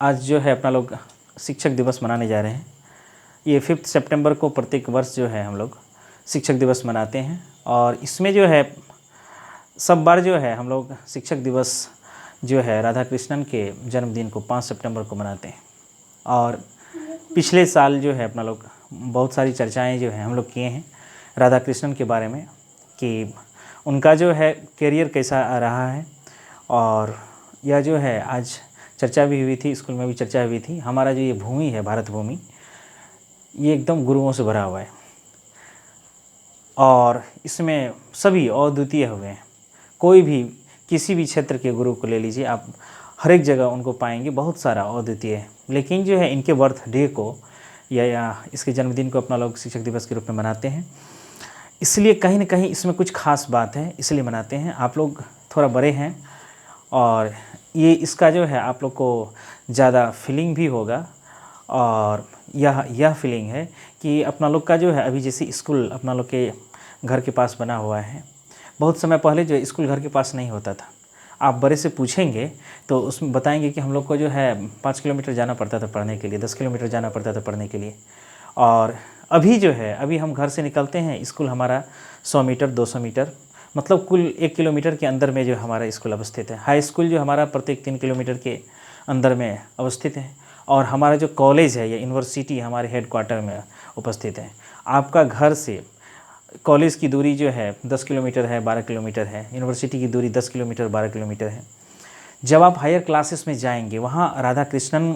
आज जो है अपना लोग शिक्षक दिवस मनाने जा रहे हैं। ये 5 सितंबर को प्रत्येक वर्ष जो है हम लोग शिक्षक दिवस मनाते हैं और इसमें जो है सब बार जो है हम लोग शिक्षक दिवस जो है राधा कृष्णन के जन्मदिन को 5 सितंबर को मनाते हैं। और पिछले साल जो है अपना लोग बहुत सारी चर्चाएं जो है हम लोग किए हैं राधा कृष्णन के बारे में कि उनका जो है करियर कैसा रहा है। और यह जो है आज चर्चा भी हुई थी, स्कूल में भी चर्चा हुई थी। हमारा जो ये भूमि है, भारत भूमि, ये एकदम गुरुओं से भरा हुआ है और इसमें सभी अद्वितीय हुए हैं। कोई भी किसी भी क्षेत्र के गुरु को ले लीजिए आप, हर एक जगह उनको पाएंगे, बहुत सारा अद्वितीय है। लेकिन जो है इनके बर्थडे को या इसके जन्मदिन को अपना लोग शिक्षक दिवस के रूप में मनाते हैं। इसलिए कहीं ना कहीं इसमें कुछ खास बात है, इसलिए मनाते हैं। आप लोग थोड़ा बड़े हैं और ये इसका जो है आप लोग को ज़्यादा फीलिंग भी होगा। और यह फीलिंग है कि अपना लोग का जो है अभी जैसे स्कूल अपना लोग के घर के पास बना हुआ है। बहुत समय पहले जो स्कूल घर के पास नहीं होता था। आप बड़े से पूछेंगे तो उसमें बताएंगे कि हम लोग को जो है 5 किलोमीटर जाना पड़ता था पढ़ने के लिए, 10 किलोमीटर जाना पड़ता था पढ़ने के लिए। और अभी जो है अभी हम घर से निकलते हैं, स्कूल हमारा 100 मीटर 200 मीटर मतलब कुल 1 किलोमीटर के अंदर में जो हमारा स्कूल अवस्थित है। हाई स्कूल जो हमारा प्रत्येक 3 किलोमीटर के अंदर में अवस्थित है और हमारा जो कॉलेज है या यूनिवर्सिटी हमारे हेडक्वार्टर में उपस्थित है। आपका घर से कॉलेज की दूरी जो है 10 किलोमीटर है, 12 किलोमीटर है। यूनिवर्सिटी की दूरी 10 किलोमीटर 12 किलोमीटर है। जब आप हायर क्लासेस में जाएंगे वहाँ राधा कृष्णन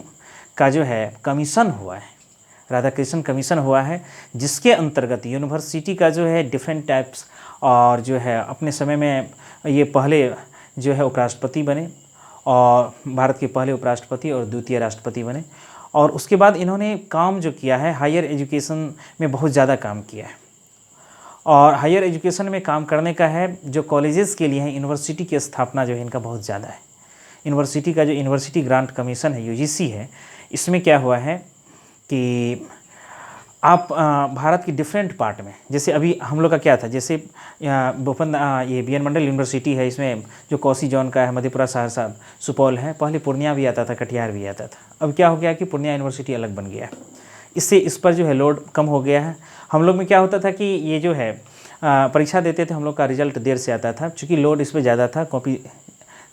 का जो है कमीशन हुआ है, राधा कृष्णन कमीशन हुआ है, जिसके अंतर्गत यूनिवर्सिटी का जो है डिफरेंट टाइप्स और जो है अपने समय में ये पहले जो है उपराष्ट्रपति बने और भारत के पहले उपराष्ट्रपति और द्वितीय राष्ट्रपति बने। और उसके बाद इन्होंने काम जो किया है हायर एजुकेशन में बहुत ज़्यादा काम किया है। और हायर एजुकेशन में काम करने का है जो कॉलेजेस के लिए है, यूनिवर्सिटी की स्थापना जो है इनका बहुत ज़्यादा है। यूनिवर्सिटी का जो यूनिवर्सिटी ग्रांट कमीशन है, यूजीसी है, इसमें क्या हुआ है कि आप भारत की डिफरेंट पार्ट में, जैसे अभी हम लोग का क्या था, जैसे भूपेन ये बी एन मंडल यूनिवर्सिटी है, इसमें जो कौसी जौन का है, मधेपुरा, सहरसा, सुपौल है। पहले पूर्णिया भी आता था, कटिहार भी आता था। अब क्या हो गया कि पूर्णिया यूनिवर्सिटी अलग बन गया है। इससे इस पर जो है लोड कम हो गया है। हम लोग में क्या होता था कि ये जो है परीक्षा देते थे, हम लोग का रिजल्ट देर से आता था, चूँकि लोड इस पर ज़्यादा था, कॉपी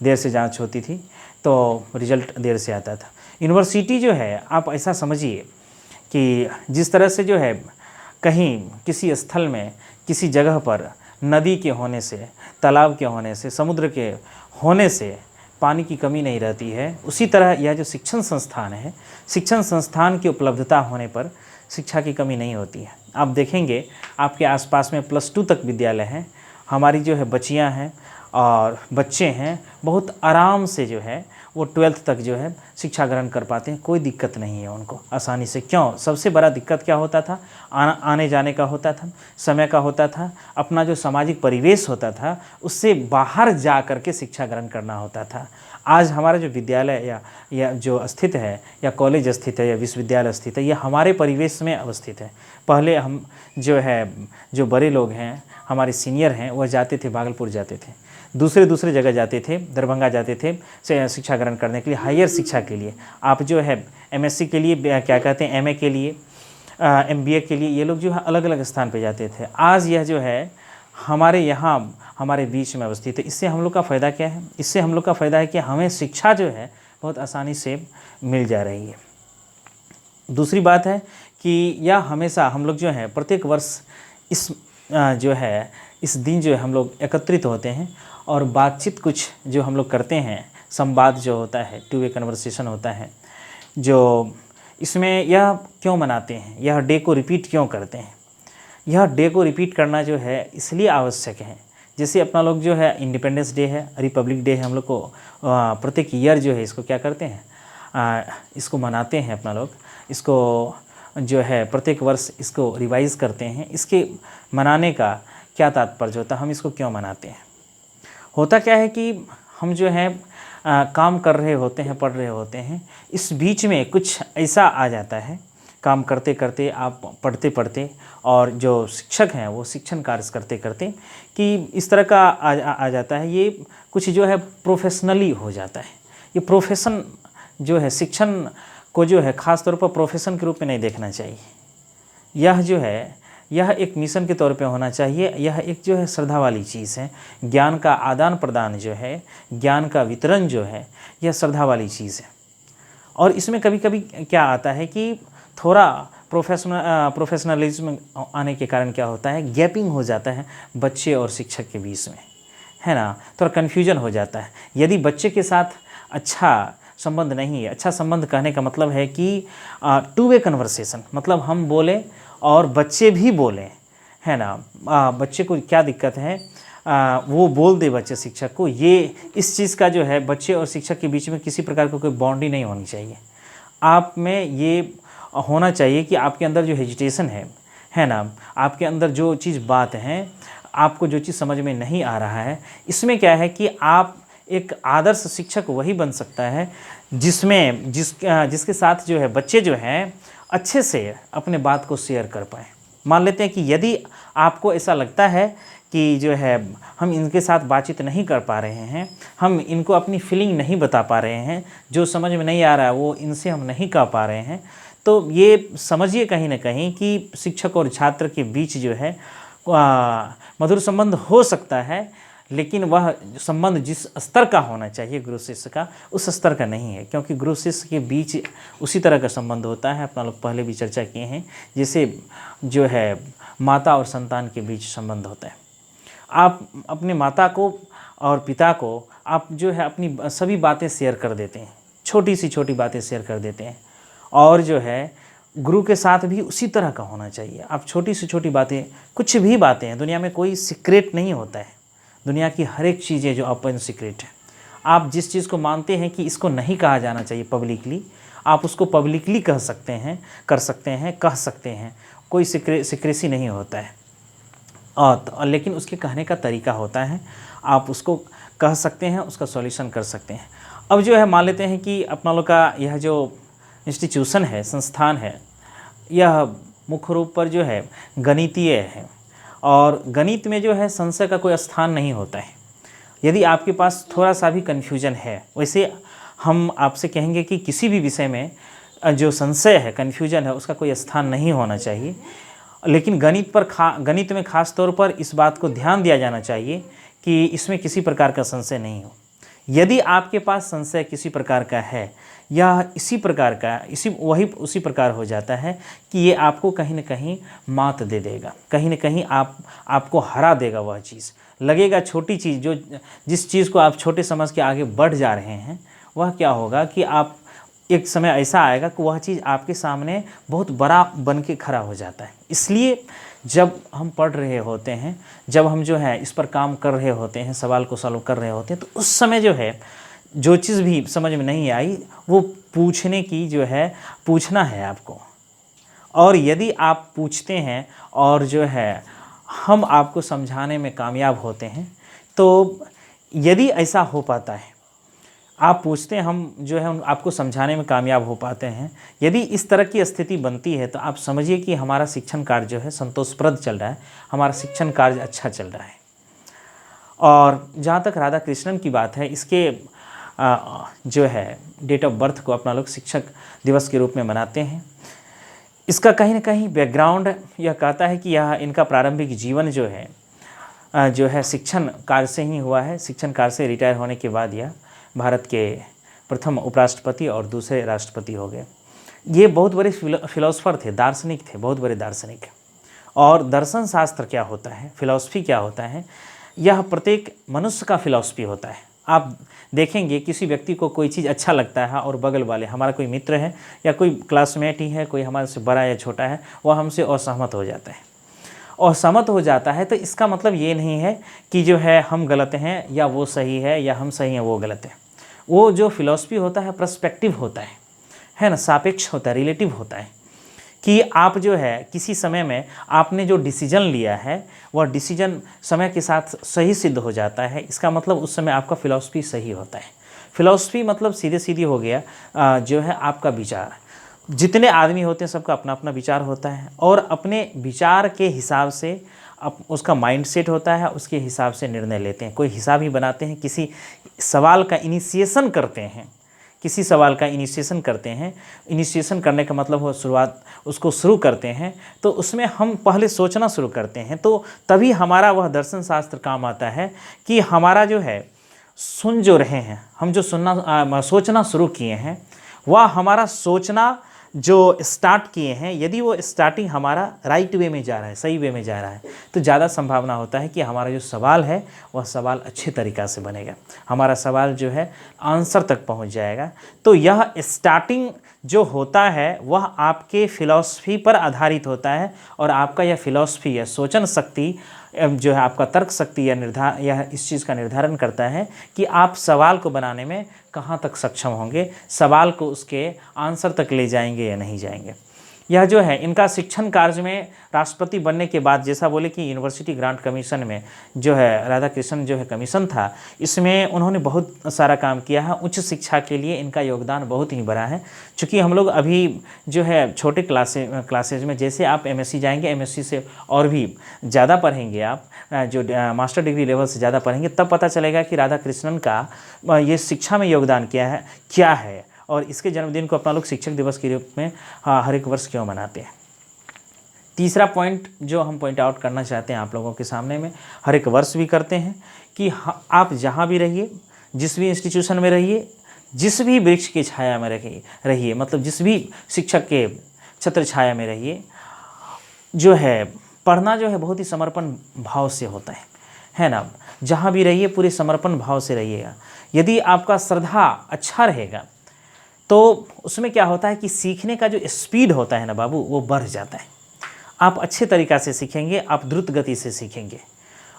देर से जाँच होती थी तो रिजल्ट देर से आता था। यूनिवर्सिटी जो है आप ऐसा समझिए कि जिस तरह से जो है कहीं किसी स्थल में किसी जगह पर नदी के होने से, तालाब के होने से, समुद्र के होने से पानी की कमी नहीं रहती है, उसी तरह यह जो शिक्षण संस्थान है, शिक्षण संस्थान की उपलब्धता होने पर शिक्षा की कमी नहीं होती है। आप देखेंगे आपके आसपास में +2 तक विद्यालय हैं। हमारी जो है बच्चियां हैं और बच्चे हैं, बहुत आराम से जो है वो 12th तक जो है शिक्षा ग्रहण कर पाते हैं। कोई दिक्कत नहीं है उनको, आसानी से। क्यों? सबसे बड़ा दिक्कत क्या होता था? आने जाने का होता था, समय का होता था, अपना जो सामाजिक परिवेश होता था उससे बाहर जा कर के शिक्षा ग्रहण करना होता था। आज हमारा जो विद्यालय या जो स्थित है या कॉलेज स्थित है या विश्वविद्यालय स्थित है, ये हमारे परिवेश में अवस्थित है। पहले हम जो है जो बड़े लोग हैं, हमारे सीनियर हैं, वह जाते थे, भागलपुर जाते थे, दूसरे जगह जाते थे, दरभंगा जाते थे शिक्षा ग्रहण करने के लिए, हायर शिक्षा के लिए। आप जो है एमएससी के लिए क्या कहते हैं, एमए के लिए, एमबीए के लिए, ये लोग जो है अलग अलग स्थान पे जाते थे। आज यह जो है हमारे यहाँ हमारे बीच में अवस्थित है। इससे हम लोग का फ़ायदा क्या है? इससे हम लोग का फ़ायदा है कि हमें शिक्षा जो है बहुत आसानी से मिल जा रही है। दूसरी बात है कि यह हमेशा हम लोग जो है प्रत्येक वर्ष इस जो है इस दिन जो है हम लोग एकत्रित होते हैं और बातचीत कुछ जो हम लोग करते हैं, संवाद जो होता है, 2 वे कन्वर्सेशन होता है। जो इसमें यह क्यों मनाते हैं, यह डे को रिपीट क्यों करते हैं? यह डे को रिपीट करना जो है इसलिए आवश्यक है, जैसे अपना लोग जो है इंडिपेंडेंस डे है, रिपब्लिक डे है, हम लोग को प्रत्येक ईयर जो है इसको क्या करते हैं, इसको मनाते हैं अपना लोग। इसको जो है प्रत्येक वर्ष इसको रिवाइज़ करते हैं। इसके मनाने का क्या तात्पर्य होता है, हम इसको क्यों मनाते हैं? होता क्या है कि हम जो है काम कर रहे होते हैं, पढ़ रहे होते हैं, इस बीच में कुछ ऐसा आ जाता है, काम करते करते, आप पढ़ते पढ़ते, और जो शिक्षक हैं वो शिक्षण कार्य करते करते कि इस तरह का आ जाता है, ये कुछ जो है प्रोफेशनली हो जाता है। ये प्रोफेशन जो है शिक्षण को जो है ख़ास तौर पर प्रोफेशन के रूप में नहीं देखना चाहिए। यह जो है यह एक मिशन के तौर पे होना चाहिए। यह एक जो है श्रद्धा वाली चीज़ है। ज्ञान का आदान प्रदान जो है, ज्ञान का वितरण जो है, यह श्रद्धा वाली चीज़ है। और इसमें कभी कभी क्या आता है कि थोड़ा प्रोफेशनलिज्म आने के कारण क्या होता है, गैपिंग हो जाता है बच्चे और शिक्षक के बीच में, है ना, थोड़ा कन्फ्यूजन हो जाता है। यदि बच्चे के साथ अच्छा संबंध नहीं है, अच्छा संबंध कहने का मतलब है कि टू वे कन्वर्सेशन, मतलब हम बोलें और बच्चे भी बोलें, है ना। बच्चे को क्या दिक्कत है, वो बोल दे बच्चे शिक्षक को, ये इस चीज़ का जो है बच्चे और शिक्षक के बीच में किसी प्रकार का कोई बॉन्डिंग नहीं होनी चाहिए। आप में ये होना चाहिए कि आपके अंदर जो हेजिटेशन है ना, आपके अंदर जो चीज़ बात है, आपको जो चीज़ समझ में नहीं आ रहा है, इसमें क्या है कि आप एक आदर्श शिक्षक वही बन सकता है जिसके साथ जो है बच्चे जो हैं अच्छे से अपने बात को शेयर कर पाएँ। मान लेते हैं कि यदि आपको ऐसा लगता है कि जो है हम इनके साथ बातचीत नहीं कर पा रहे हैं, हम इनको अपनी फीलिंग नहीं बता पा रहे हैं, जो समझ में नहीं आ रहा है वो इनसे हम नहीं कह पा रहे हैं, तो ये समझिए कहीं ना कहीं कि शिक्षक और छात्र के बीच जो है मधुर संबंध हो सकता है, लेकिन वह संबंध जिस स्तर का होना चाहिए गुरु शिष्य का, उस स्तर का नहीं है। क्योंकि गुरु शिष्य के बीच उसी तरह का संबंध होता है, अपना लोग पहले भी चर्चा किए हैं, जैसे जो है माता और संतान के बीच संबंध होता है। आप अपने माता को और पिता को आप जो है अपनी सभी बातें शेयर कर देते हैं, छोटी सी छोटी बातें शेयर कर देते हैं, और जो है गुरु के साथ भी उसी तरह का होना चाहिए। आप छोटी सी छोटी बातें, कुछ भी बातें हैं, दुनिया में कोई सीक्रेट नहीं होता है, दुनिया की हर एक चीज़ें जो ओपन सीक्रेट है। आप जिस चीज़ को मानते हैं कि इसको नहीं कहा जाना चाहिए पब्लिकली, आप उसको पब्लिकली कह सकते हैं, कर सकते हैं, कह सकते हैं, कोई सीक्रेसी नहीं होता है। और लेकिन उसके कहने का तरीका होता है, आप उसको कह सकते हैं, उसका सॉल्यूशन कर सकते हैं। अब जो है मान लेते हैं कि अपना लोग का यह जो इंस्टीट्यूशन है, संस्थान है, यह मुख्य रूप पर जो है गणितीय है, और गणित में जो है संशय का कोई स्थान नहीं होता है। यदि आपके पास थोड़ा सा भी कन्फ्यूजन है, वैसे हम आपसे कहेंगे कि किसी भी विषय में जो संशय है, कन्फ्यूजन है, उसका कोई स्थान नहीं होना चाहिए। लेकिन गणित में खास तौर पर इस बात को ध्यान दिया जाना चाहिए कि इसमें किसी प्रकार का संशय नहीं हो। यदि आपके पास संशय किसी प्रकार का है या उसी प्रकार हो जाता है कि ये आपको कहीं न कहीं मात दे देगा, कहीं न कहीं आपको हरा देगा। वह चीज़ लगेगा छोटी चीज़, जिस चीज़ को आप छोटे समझ के आगे बढ़ जा रहे हैं, वह क्या होगा कि आप एक समय ऐसा आएगा कि वह चीज़ आपके सामने बहुत बड़ा बन के खड़ा हो जाता है। इसलिए जब हम पढ़ रहे होते हैं, जब हम जो है इस पर काम कर रहे होते हैं, सवाल को सॉल्व कर रहे होते हैं, तो उस समय जो है जो चीज़ भी समझ में नहीं आई, वो पूछना है आपको। और यदि आप पूछते हैं और जो है हम आपको समझाने में कामयाब होते हैं, तो यदि ऐसा हो पाता है, आप पूछते हैं, हम जो है आपको समझाने में कामयाब हो पाते हैं, यदि इस तरह की स्थिति बनती है, तो आप समझिए कि हमारा शिक्षण कार्य जो है संतोषप्रद चल रहा है, हमारा शिक्षण कार्य अच्छा चल रहा है। और जहाँ तक राधा कृष्णन की बात है, इसके जो है डेट ऑफ बर्थ को अपना लोग शिक्षक दिवस के रूप में मनाते हैं। इसका कहीं ना कहीं बैकग्राउंड यह कहता है कि यह इनका प्रारंभिक जीवन जो है शिक्षण कार्य से ही हुआ है। शिक्षण कार्य से रिटायर होने के बाद यह भारत के प्रथम उपराष्ट्रपति और दूसरे राष्ट्रपति हो गए। ये बहुत बड़े फिलोसफर थे, दार्शनिक थे, बहुत बड़े दार्शनिक। और दर्शन शास्त्र क्या होता है, फिलॉसफी क्या होता है, यह प्रत्येक मनुष्य का फिलॉसफी होता है। आप देखेंगे किसी व्यक्ति को कोई चीज़ अच्छा लगता है और बगल वाले, हमारा कोई मित्र है या कोई क्लासमेट ही है, कोई हमारे से बड़ा या छोटा है, वह हमसे असहमत हो जाता है। असहमत हो जाता है तो इसका मतलब ये नहीं है कि जो है हम गलत हैं या वो सही है या हम सही हैं वो गलत है। वो जो फिलॉसफी होता है पर्सपेक्टिव होता है ना, सापेक्ष होता है, रिलेटिव होता है, कि आप जो है किसी समय में आपने जो डिसीजन लिया है वह डिसीजन समय के साथ सही सिद्ध हो जाता है। इसका मतलब उस समय आपका फिलॉसफी सही होता है। फिलॉसफी मतलब सीधे हो गया जो है आपका विचार। जितने आदमी होते हैं सबका अपना अपना विचार होता है, और अपने विचार के हिसाब से उसका माइंड सेट होता है, उसके हिसाब से निर्णय लेते हैं। कोई हिसाब ही बनाते हैं, किसी सवाल का इनिशिएशन करते हैं किसी सवाल का इनिशिएशन करते हैं, इनिशिएशन करने का मतलब हो शुरुआत, उसको शुरू करते हैं, तो उसमें हम पहले सोचना शुरू करते हैं, तो तभी हमारा वह दर्शन शास्त्र काम आता है कि हमारा जो है सुन जो रहे हैं, हम जो सोचना शुरू किए हैं, वह हमारा सोचना जो स्टार्ट किए हैं, यदि वो स्टार्टिंग हमारा राइट वे में जा रहा है, सही वे में जा रहा है, तो ज़्यादा संभावना होता है कि हमारा जो सवाल है वह सवाल अच्छे तरीक़ा से बनेगा, हमारा सवाल जो है आंसर तक पहुंच जाएगा। तो यह स्टार्टिंग जो होता है वह आपके फ़िलॉसफी पर आधारित होता है, और आपका यह फ़िलॉसफी या सोचन शक्ति जो है, आपका तर्क शक्ति या इस चीज़ का निर्धारण करता है कि आप सवाल को बनाने में कहाँ तक सक्षम होंगे, सवाल को उसके आंसर तक ले जाएंगे या नहीं जाएंगे। यह जो है इनका शिक्षण कार्य में राष्ट्रपति बनने के बाद, जैसा बोले कि यूनिवर्सिटी ग्रांट कमीशन में जो है राधा कृष्णन जो है कमीशन था, इसमें उन्होंने बहुत सारा काम किया है। उच्च शिक्षा के लिए इनका योगदान बहुत ही बड़ा है। चूँकि हम लोग अभी जो है छोटे क्लासेज में, जैसे आप एमएससी जाएंगे, एमएससी से और भी ज़्यादा पढ़ेंगे, आप जो मास्टर डिग्री लेवल से ज़्यादा पढ़ेंगे, तब पता चलेगा कि राधा कृष्णन का ये शिक्षा में योगदान क्या है, और इसके जन्मदिन को अपना लोग शिक्षक दिवस के रूप में हर एक वर्ष क्यों मनाते हैं। तीसरा पॉइंट जो हम पॉइंट आउट करना चाहते हैं आप लोगों के सामने में, हर एक वर्ष भी करते हैं कि आप जहाँ भी रहिए, जिस भी इंस्टीट्यूशन में रहिए, जिस भी वृक्ष की छाया में रहिए, मतलब जिस भी शिक्षक के छत्र छाया में रहिए, जो है पढ़ना जो है बहुत ही समर्पण भाव से होता है ना। जहाँ भी रहिए पूरे समर्पण भाव से रहिएगा। यदि आपका श्रद्धा अच्छा रहेगा तो उसमें क्या होता है कि सीखने का जो स्पीड होता है ना बाबू, वो बढ़ जाता है। आप अच्छे तरीक़ा से सीखेंगे, आप द्रुत गति से सीखेंगे।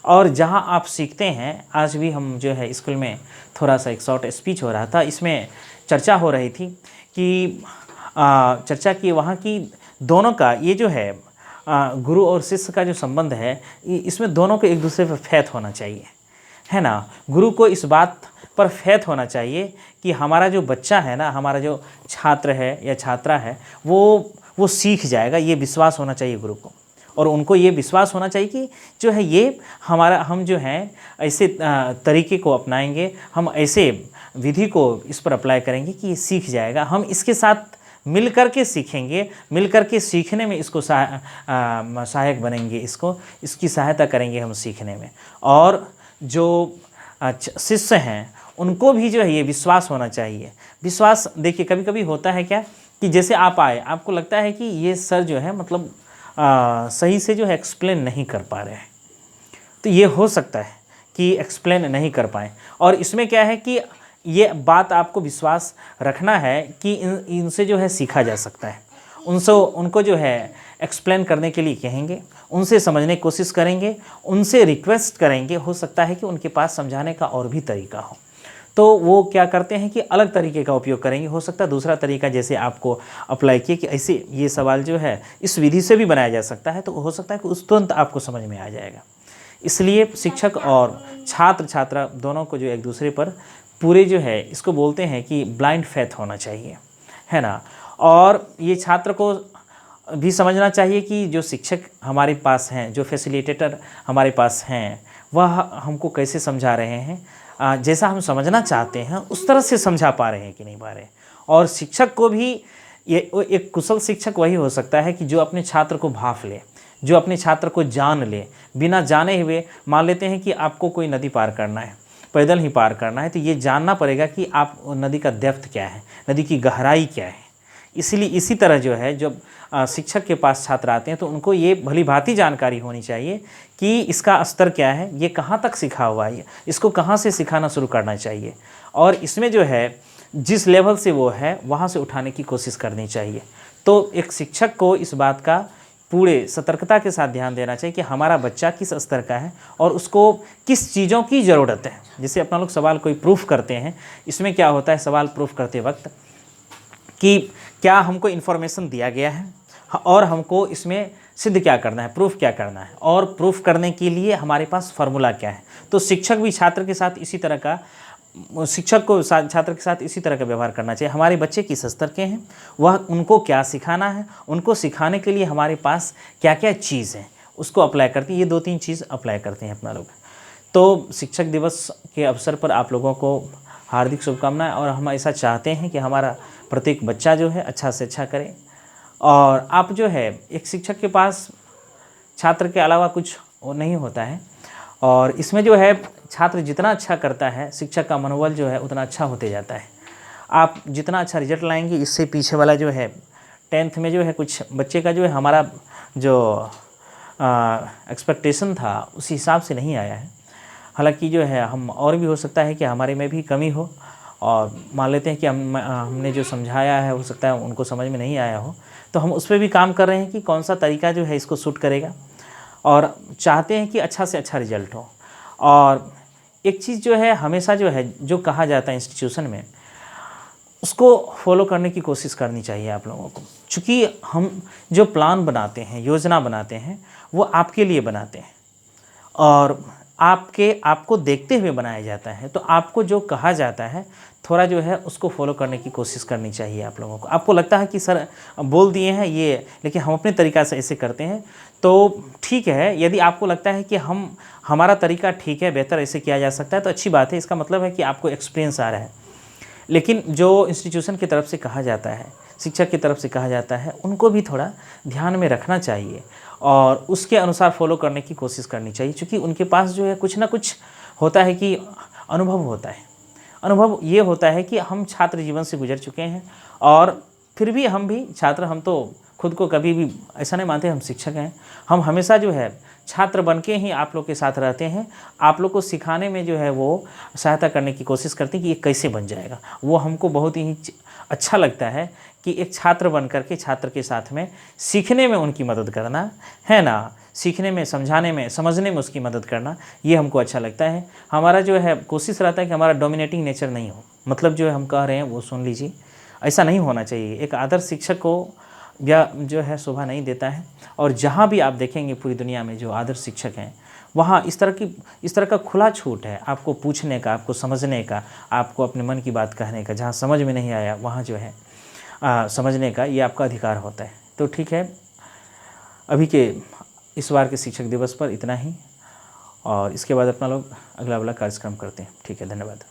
और जहाँ आप सीखते हैं, आज भी हम जो है स्कूल में थोड़ा सा एक शॉर्ट स्पीच हो रहा था, इसमें चर्चा हो रही थी कि चर्चा की वहाँ की दोनों का ये जो है गुरु और शिष्य का जो संबंध है, इसमें दोनों को एक दूसरे पर फेथ होना चाहिए, है ना। गुरु को इस बात पर फेथ होना चाहिए कि हमारा जो बच्चा है ना, हमारा जो छात्र है या छात्रा है, वो सीख जाएगा, ये विश्वास होना चाहिए गुरु को। और उनको ये विश्वास होना चाहिए कि जो है ये हम जो हैं ऐसे तरीके को अपनाएंगे, हम ऐसे विधि को इस पर अप्लाई करेंगे कि ये सीख जाएगा। हम इसके साथ मिल कर के सीखेंगे, मिल कर के सीखने में इसको सहायक बनेंगे, इसकी सहायता करेंगे हम सीखने में। और जो शिष्य हैं उनको भी जो है ये विश्वास होना चाहिए। विश्वास देखिए, कभी कभी होता है क्या कि जैसे आप आए, आपको लगता है कि ये सर जो है मतलब सही से जो है एक्सप्लेन नहीं कर पा रहे हैं, तो ये हो सकता है कि एक्सप्लेन नहीं कर पाएँ। और इसमें क्या है कि ये बात आपको विश्वास रखना है कि इनसे जो है सीखा जा सकता है। उनको जो है एक्सप्लेन करने के लिए कहेंगे, उनसे समझने की कोशिश करेंगे, उनसे रिक्वेस्ट करेंगे। हो सकता है कि उनके पास समझाने का और भी तरीका हो, तो वो क्या करते हैं कि अलग तरीके का उपयोग करेंगे। हो सकता है दूसरा तरीका जैसे आपको अप्लाई किए कि ऐसे ये सवाल जो है इस विधि से भी बनाया जा सकता है, तो हो सकता है कि उस तुरंत आपको समझ में आ जाएगा। इसलिए शिक्षक और छात्र छात्रा दोनों को जो एक दूसरे पर पूरे जो है इसको बोलते हैं कि ब्लाइंड फेथ होना चाहिए, है ना। और ये छात्र को भी समझना चाहिए कि जो शिक्षक हमारे पास हैं, जो फैसिलिटेटर हमारे पास हैं, वह हमको कैसे समझा रहे हैं, जैसा हम समझना चाहते हैं उस तरह से समझा पा रहे हैं कि नहीं पा रहे हैं। और शिक्षक को भी ये एक कुशल शिक्षक वही हो सकता है कि जो अपने छात्र को भांप ले, जो अपने छात्र को जान ले। बिना जाने हुए मान लेते हैं कि आपको कोई नदी पार करना है, पैदल ही पार करना है, तो ये जानना पड़ेगा कि आप नदी का डेप्थ क्या है, नदी की गहराई क्या है। इसलिए इसी तरह जो है जब शिक्षक के पास छात्र आते हैं तो उनको ये भली भांति जानकारी होनी चाहिए कि इसका स्तर क्या है, ये कहाँ तक सीखा हुआ है, इसको कहाँ से सिखाना शुरू करना चाहिए, और इसमें जो है जिस लेवल से वो है वहाँ से उठाने की कोशिश करनी चाहिए। तो एक शिक्षक को इस बात का पूरे सतर्कता के साथ ध्यान देना चाहिए कि हमारा बच्चा किस स्तर का है और उसको किस चीज़ों की ज़रूरत है। जैसे अपना लोग सवाल कोई प्रूफ करते हैं, इसमें क्या होता है सवाल प्रूफ करते वक्त कि क्या हमको इन्फॉर्मेशन दिया गया है और हमको इसमें सिद्ध क्या करना है, प्रूफ क्या करना है, और प्रूफ करने के लिए हमारे पास फार्मूला क्या है। तो शिक्षक भी छात्र के साथ इसी तरह का छात्र के साथ इसी तरह का व्यवहार करना चाहिए। हमारे बच्चे किस स्तर के हैं, वह उनको क्या सिखाना है, उनको सिखाने के लिए हमारे पास क्या क्या चीज़ है उसको अप्लाई करती है। ये 2-3 चीज़ अप्लाई करते हैं अपना लोग। तो शिक्षक दिवस के अवसर पर आप लोगों को हार्दिक शुभकामनाएं। और हम ऐसा चाहते हैं कि हमारा प्रत्येक बच्चा जो है अच्छा से अच्छा करे। और आप जो है, एक शिक्षक के पास छात्र के अलावा कुछ वो नहीं होता है, और इसमें जो है छात्र जितना अच्छा करता है, शिक्षक का मनोबल जो है उतना अच्छा होते जाता है। आप जितना अच्छा रिजल्ट लाएंगे, इससे पीछे वाला जो है 10th में जो है कुछ बच्चे का जो है हमारा जो एक्सपेक्टेशन था उसी हिसाब से नहीं आया है। हालांकि जो है हम और भी हो सकता है कि हमारे में भी कमी हो, और मान लेते हैं कि हमने जो समझाया है हो सकता है उनको समझ में नहीं आया हो, तो हम उस पर भी काम कर रहे हैं कि कौन सा तरीका जो है इसको सूट करेगा, और चाहते हैं कि अच्छा से अच्छा रिजल्ट हो। और एक चीज़ जो है हमेशा जो है जो कहा जाता है इंस्टीट्यूशन में, उसको फॉलो करने की कोशिश करनी चाहिए आप लोगों को। चूँकि हम जो प्लान बनाते हैं, योजना बनाते हैं, वो आपके लिए बनाते हैं और आपको देखते हुए बनाया जाता है। तो आपको जो कहा जाता है थोड़ा जो है उसको फॉलो करने की कोशिश करनी चाहिए आप लोगों को। आपको लगता है कि सर बोल दिए हैं ये, लेकिन हम अपने तरीक़ा से ऐसे करते हैं, तो ठीक है। यदि आपको लगता है कि हमारा तरीका ठीक है, बेहतर ऐसे किया जा सकता है, तो अच्छी बात है। इसका मतलब है कि आपको एक्सपीरियंस आ रहा है। लेकिन जो इंस्टीट्यूशन की तरफ से कहा जाता है, शिक्षक की तरफ से कहा जाता है, उनको भी थोड़ा ध्यान में रखना चाहिए और उसके अनुसार फॉलो करने की कोशिश करनी चाहिए। क्योंकि उनके पास जो है कुछ ना कुछ होता है कि अनुभव होता है। अनुभव ये होता है कि हम छात्र जीवन से गुजर चुके हैं, और फिर भी हम भी छात्र, हम तो खुद को कभी भी ऐसा नहीं मानते हम शिक्षक हैं। हम हमेशा जो है छात्र बन के ही आप लोग के साथ रहते हैं। आप लोग को सिखाने में जो है वो सहायता करने की कोशिश करते हैं कि ये कैसे बन जाएगा। वो हमको बहुत ही अच्छा लगता है कि एक छात्र बन कर के छात्र के साथ में सीखने में उनकी मदद करना, है ना, सीखने में, समझाने में, समझने में उसकी मदद करना, ये हमको अच्छा लगता है। हमारा जो है कोशिश रहता है कि हमारा डोमिनेटिंग नेचर नहीं हो। मतलब जो है हम कह रहे हैं वो सुन लीजिए, ऐसा नहीं होना चाहिए। एक आदर्श शिक्षक को या जो है शोभा नहीं देता है। और जहाँ भी आप देखेंगे पूरी दुनिया में जो आदर्श शिक्षक हैं, वहाँ इस तरह का खुला छूट है आपको पूछने का, आपको समझने का, आपको अपने मन की बात कहने का। जहाँ समझ में नहीं आया वहाँ जो है समझने का, ये आपका अधिकार होता है। तो ठीक है, अभी के इस बार के शिक्षक दिवस पर इतना ही, और इसके बाद अपना लोग अगला वाला कार्यक्रम करते हैं। ठीक है, धन्यवाद।